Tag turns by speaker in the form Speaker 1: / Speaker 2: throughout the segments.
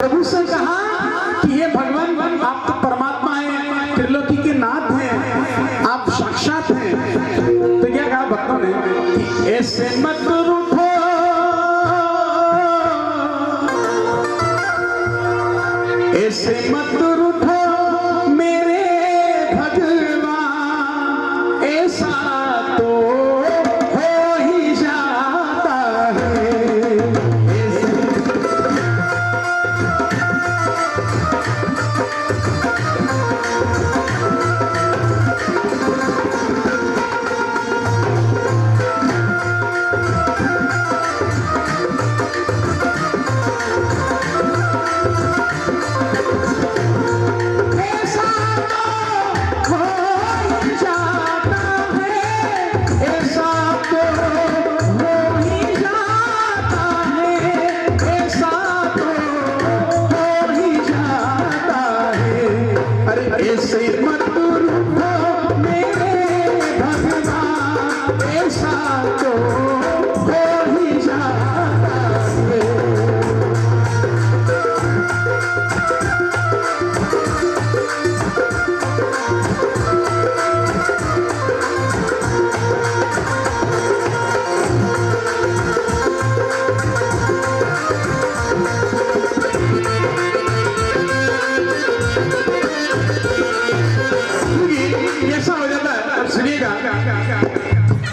Speaker 1: प्रभु से कहा कि हे भगवान, आप तो परमात्मा हैं, त्रिलोकी के नाथ हैं, आप साक्षात हैं। तो क्या कहा भक्तों ने कि ऐसे मत रूठो, ऐसे मत रूठो मेरे भगवान, ऐसा तो हो ही जाता है। ऐसे मत रूठो मेरे भगवान, ऐसा तो हो ही जाता है।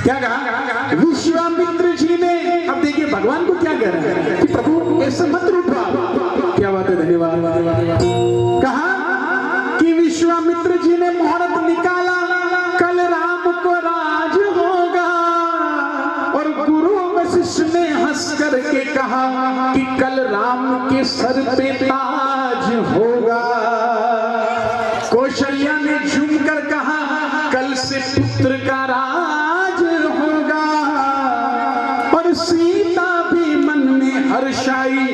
Speaker 1: क्या कहा विश्वामित्र जी ने? अब देखिए भगवान को क्या कह रहे हैं कि प्रभु ऐसे मत रूठो। क्या बात है, धन्यवाद। कहा कि विश्वामित्र जी ने मुहूर्त निकाला, कल राम को राज होगा। और गुरु वशिष्ठ ने हंस करके कहा कि कल राम के सर पे ताज होगा। कौशल्या ने झूमकर कहा कल से पुत्र का राज होगा। और सीता भी मन में हर्षाई,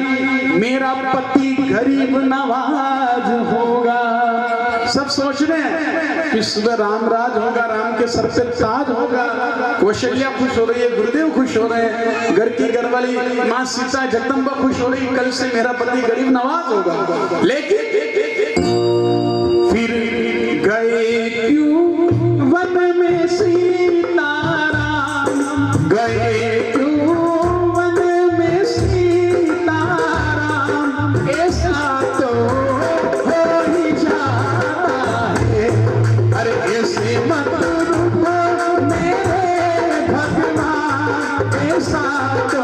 Speaker 1: मेरा पति गरीब नवाज होगा। सब सोच रहे हैं कि सुबह राम राज होगा, राम के सर पे ताज होगा। कौशल्या खुश हो रही है, गुरुदेव खुश हो रहे हैं, घर की घरवाली माँ सीता जगदम्बा खुश हो रही, कल से मेरा पति गरीब नवाज होगा। लेकिन फिर गए क्यों वन में सीताराम, गए क्यों वन में सीताराम, ऐसा तो हो ही जाता है। अरे ऐसे मत रूठो मेरे भगवान, ऐसा तो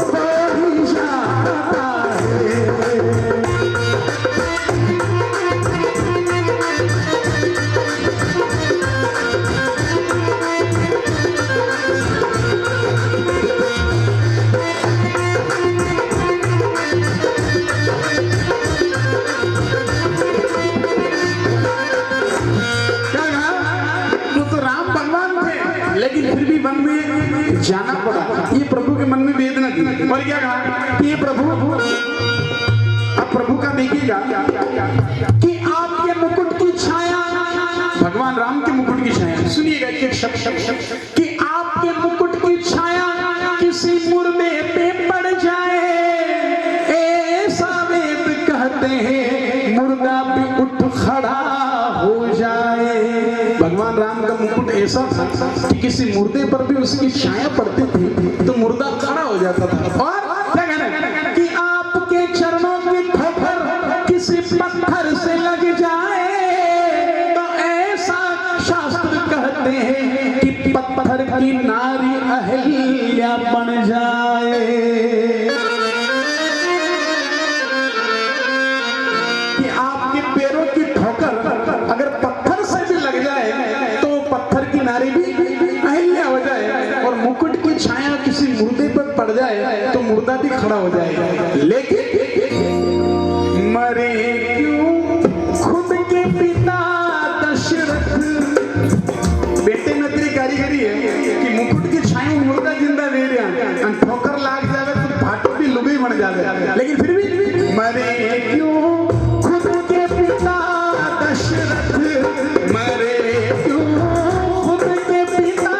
Speaker 1: हो ही जाता है। लेकिन फिर भी वन में जाना पड़ा। ये प्रभु के मन में वेदना थी। और क्या कहा कि ये प्रभु, अब प्रभु का देखिएगा कि आपके मुकुट की छाया, भगवान राम के मुकुट की छाया, सुनिएगा एक शब्द कि आपके मुकुट की छाया किसी मुर्दे पे पड़ जाए, ऐसा वेद कहते हैं, मुर्दा भी उठ खड़ा हो जाए। भगवान राम का मुकुट ऐसा था कि किसी मुर्दे पर भी उसकी छाया पड़ती थी तो मुर्दा खड़ा हो जाता था। और क्या कहना है कि आपके चरणों की ठोकर किसी पत्थर से लग जाए तो ऐसा शास्त्र कहते हैं कि पत्थर की नारी अहिल्या बन जाए। कि आपके पैरों की ठोकर अगर पत्थर से भी लग जाए तो पत्थर की नारी भी अहिल्या हो जाए, और मुकुट की छाया किसी मुर्दे पर पड़ जाए तो मुर्दा भी खड़ा हो जाएगा। लेकिन मरे क्यों खुद के पिता दशरथ, बेटे में तेरी कारीगरी है कि मुकुट की छाया मुर्दा जिंदा दे रहा, ठोकर लाग जाए तो भाटो भी लुगाई बन जाए। लेकिन फिर भी मरे क्यों खुद के पिता दशरथ, मरे क्यों खुद के पिता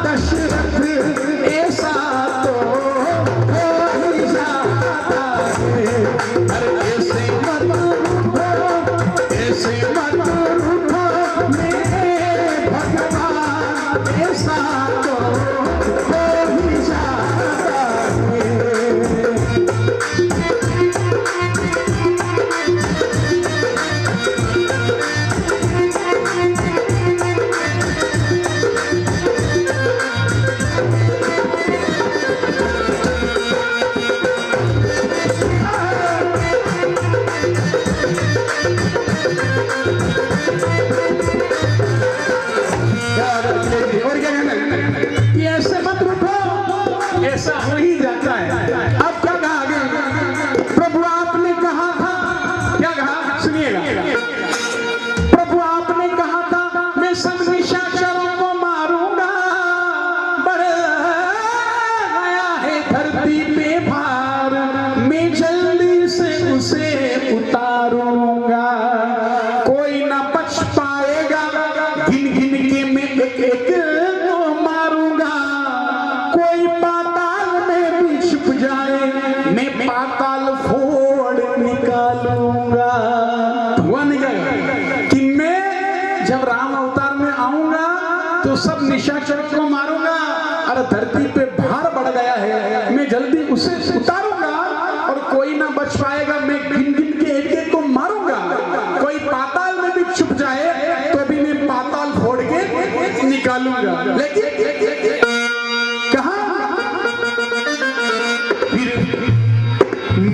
Speaker 1: दशरथ, ऐसा तो हो ही जाता है। अरे सब निशाचरों को मारूंगा। और धरती पे भार बढ़ गया है, मैं जल्दी उसे उतारूंगा और कोई ना बच पाएगा। मैं गिन गिन के एक एक को मारूंगा। कोई पाताल में भी छुप जाए तो भी मैं पाताल फोड़ के निकालूंगा। लेकिन कहा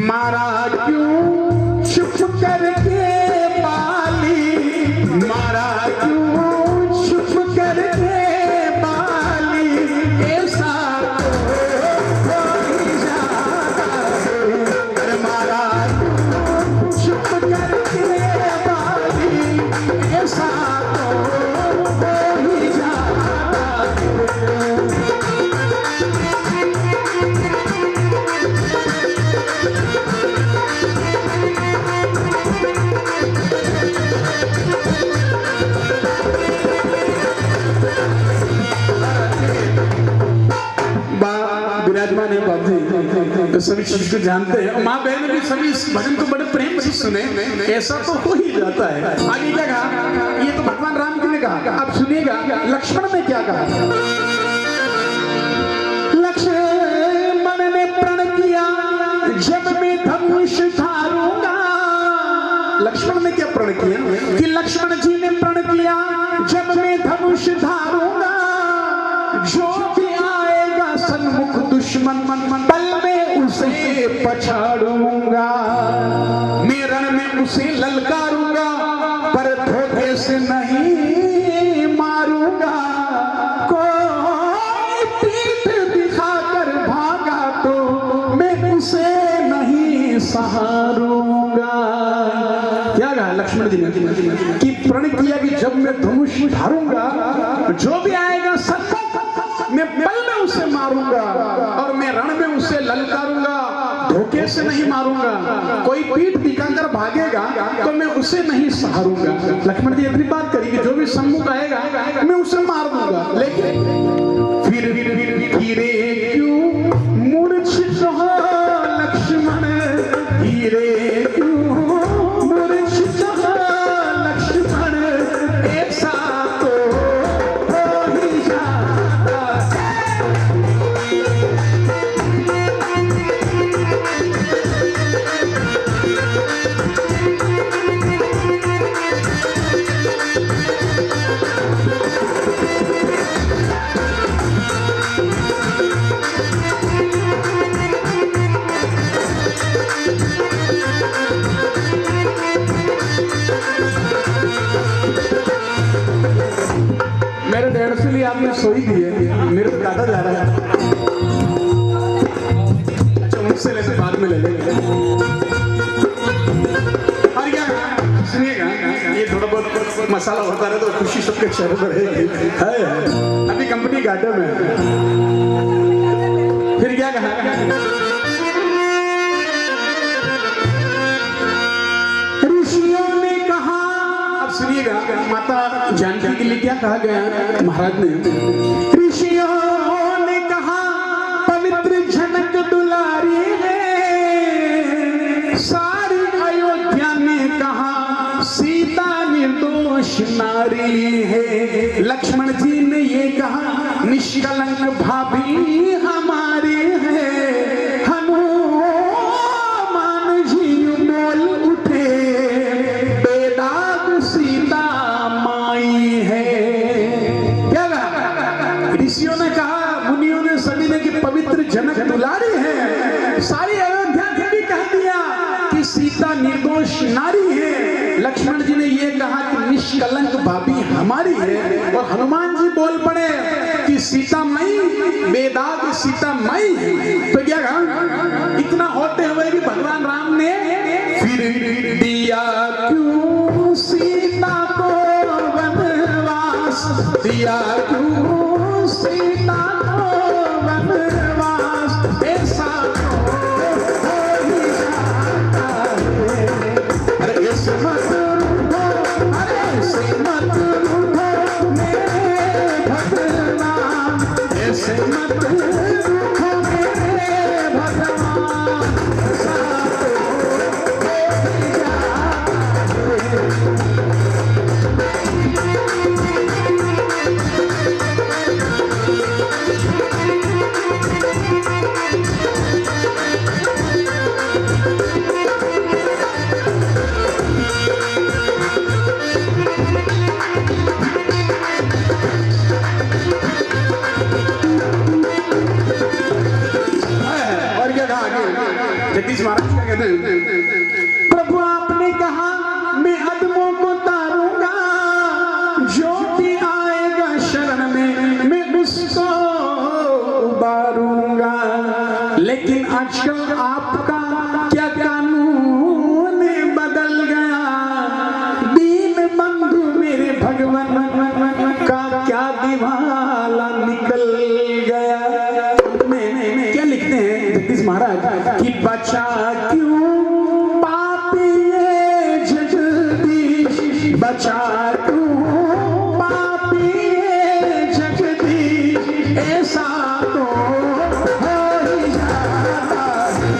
Speaker 1: मारा क्यों चुप करके बाली, मारा क्यों चुप करके बाली, ऐसा तो हो ही जाता है। अरे मारा क्यों चुप करके बाली, ऐसा तो हो ही जाता है। विराजमान है बाप जी, तो सभी चीज को जानते हैं। माँ बहन भी सभी इस भजन को बड़े प्रेम से सुने। ऐसा तो हो ही जाता है। आगे क्या कहा? ये तो भगवान राम जी ने कहा। अब सुनिएगा लक्ष्मण ने क्या कहा। लक्ष्मण ने प्रण किया जब मैं धनुष धारूंगा। लक्ष्मण ने क्या प्रण किया कि लक्ष्मण जी ने प्रण किया जब मैं धनुष धारूंगा, जो भी आएगा सन्मुख दुश्मन पल में उसे पछाड़ूंगा। मैं रण में उसे ललकारूंगा पर धोखे से नहीं मारूंगा। कोई पीठ दिखाकर भागा तो मैं उसे नहीं सहारूंगा। क्या कहा लक्ष्मण जी ने कि प्रण किया कि जब मैं धनुष धारूंगा, जो भी आएगा सन्मुख मैं पल में उसे मारूंगा और मैं रण में उसे ललकारूंगा, धोखे से नहीं मारूंगा। कोई पीठ दिखाकर भागेगा तो मैं उसे नहीं सहारूंगा। लक्ष्मण जी इतनी बात करी कि जो भी सम्मुख आएगा मैं उसे मार दूंगा। लेकिन फिर हीरे क्यों मूर्छित हो लक्ष्मण, हीरे क्यों मूर्छित हो लक्ष्मण, ऐसा तो हो ही जाता है। मेरे 150 लिए आपने सोई दी है, मेरे को काटा जा रहा है। अच्छा मुझसे लेते बाद में ले लेंगे। और क्या सुनिएगा, ये थोड़ा बहुत मसाला होता रहे तो खुशी सबके चेहरे पर है। अभी कंपनी घाटे में। फिर क्या कहा? ऋषियों ने कहा, अब सुनिएगा माता जानकी के लिए क्या कहा गया महाराज ने। ऋषियों ने कहा पवित्र जनक दुलारी है, सारी अयोध्या ने कहा सीता निर्दोष नारी है। लक्ष्मण जी ने ये कहा निष्कलंक भाभी हमारी है। हनुमान जी बोल उठे बेदाग सीता माई है। क्या कहा? ऋषियों ने कहा, मुनियों ने, सभी ने कि पवित्र जनक दुलारी है। सारी अयोध्या ने भी कह दिया कि सीता निर्दोष नारी है। लक्ष्मण जी ने ये कहा कि निष्कलंक भाभी हमारी है। और हनुमान जी बोल पड़े कि सीता मई, बेदाग सीता मई है। तो क्या कहा? इतना होते हुए भी भगवान राम ने फिर दिया क्यों सीता को वनवास, दिया क्यों सीता को वनवास, ऐसा हो ही जाता है। अरे ऐसे मत रूठो, अरे ऐसे मत रूठो मेरे भगवान, ऐसे मत रूठो मेरे भगवान, ऐसा आजकल आपका क्या कानून बदल गया, दीन बंधु मेरे भगवान का क्या दिवाला निकल गया। में क्या लिखते हैं जगदीश महाराज कि बचा क्यों पापी ये जगदीश, बचा क्यों पापी ये जगदीश, ऐसा तो हो ही जाता है।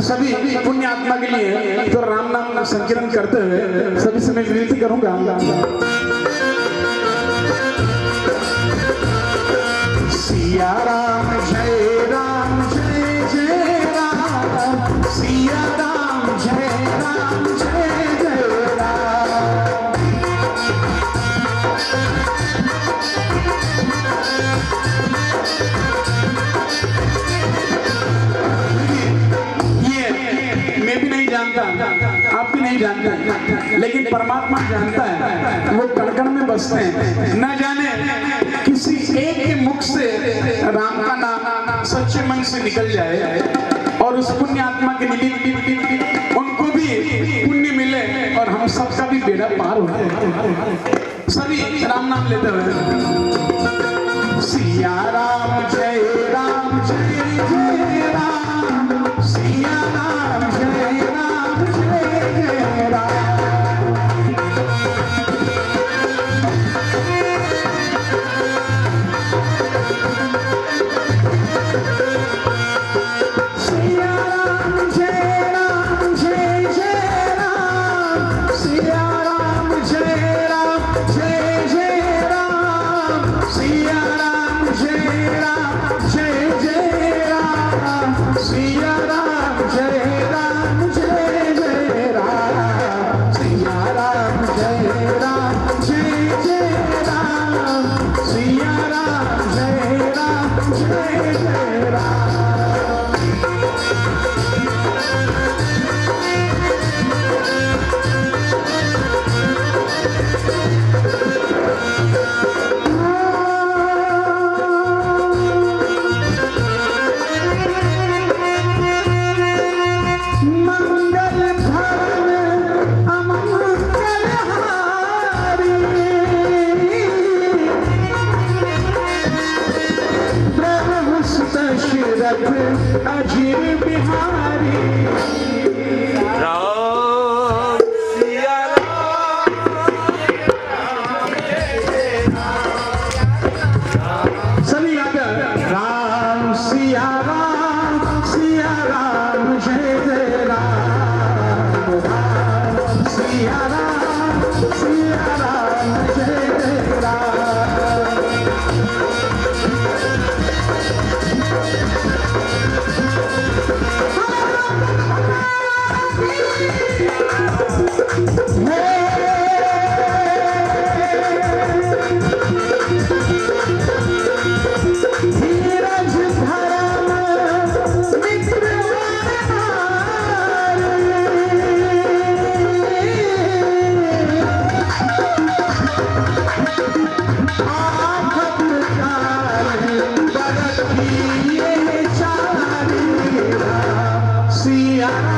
Speaker 1: सभी पुण्य आत्मा के लिए तो राम नाम संकीर्तन करते हुए सभी से मैं विनती करूंगा। सिया राम जय राम जय जय राम, सिया राम जय राम जय जय राम। आप भी नहीं जानते, लेकिन परमात्मा जानता है। वो कण कण में बसते हैं। न जाने किसी एक के मुख से राम का नाम सच्चे मन से निकल जाए और उस पुण्य आत्मा के निमित्त उनको भी पुण्य मिले और हम सबका भी बेड़ा पार हो जाए। सभी राम नाम लेते हुए सिया राम जय राम जय जय राम, सिया राम जय राम जय जय राम। सिया राम जय राम जय जय राम, सिया राम जय राम जय जय राम, सिया राम जय राम जय जय राम, सिया राम जय राम जय जय राम, सिया राम जय राम जय जय राम, सिया राम जय राम जय जय राम। यारा